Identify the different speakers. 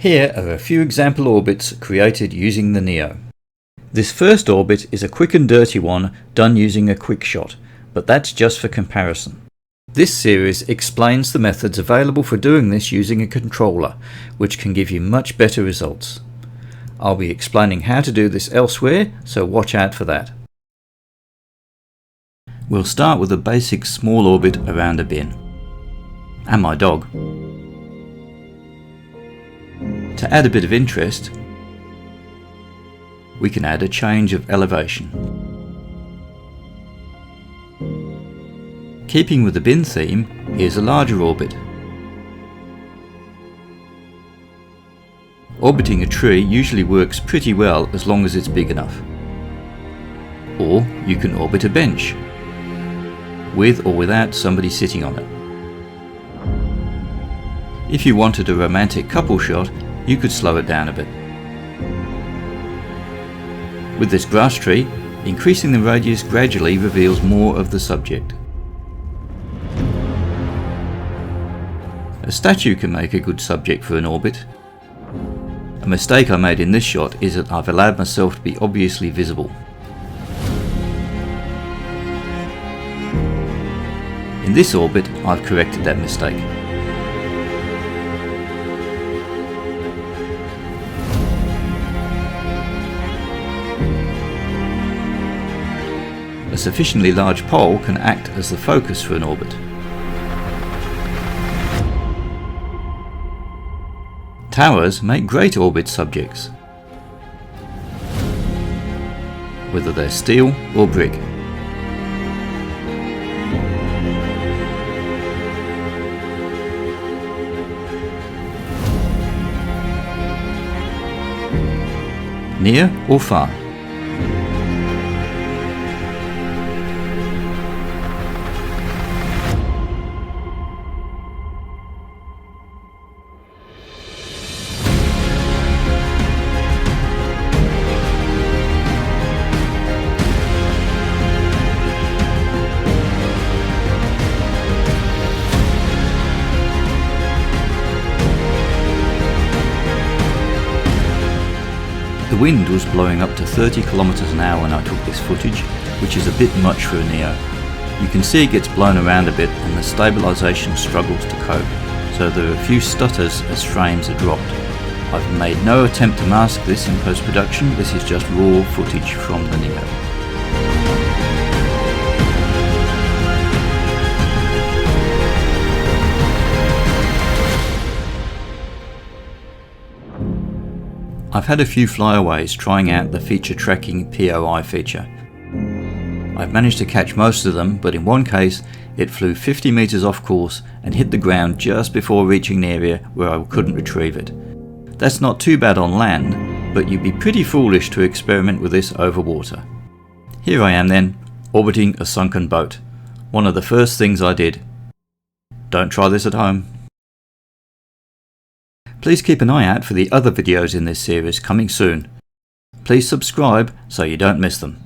Speaker 1: Here are a few example orbits created using the NEO. This first orbit is a quick and dirty one done using a quick shot, but that's just for comparison. This series explains the methods available for doing this using a controller, which can give you much better results. I'll be explaining how to do this elsewhere, so watch out for that. We'll start with a basic small orbit around a bin. And my dog. To add a bit of interest, we can add a change of elevation. Keeping with the bin theme, here's a larger orbit. Orbiting a tree usually works pretty well as long as it's big enough. Or you can orbit a bench, with or without somebody sitting on it. If you wanted a romantic couple shot, you could slow it down a bit. With this grass tree, increasing the radius gradually reveals more of the subject. A statue can make a good subject for an orbit. A mistake I made in this shot is that I've allowed myself to be obviously visible. In this orbit, I've corrected that mistake. A sufficiently large pole can act as the focus for an orbit. Towers make great orbit subjects, whether they're steel or brick. Near or far. The wind was blowing up to 30 km an hour when I took this footage, which is a bit much for a NEO. You can see it gets blown around a bit and the stabilisation struggles to cope, so there are a few stutters as frames are dropped. I've made no attempt to mask this in post-production, this is just raw footage from the NEO. I've had a few flyaways trying out the feature tracking POI feature. I've managed to catch most of them, but in one case it flew 50 meters off course and hit the ground just before reaching an area where I couldn't retrieve it. That's not too bad on land, but you'd be pretty foolish to experiment with this over water. Here I am then, orbiting a sunken boat. One of the first things I did. Don't try this at home. Please keep an eye out for the other videos in this series coming soon. Please subscribe so you don't miss them.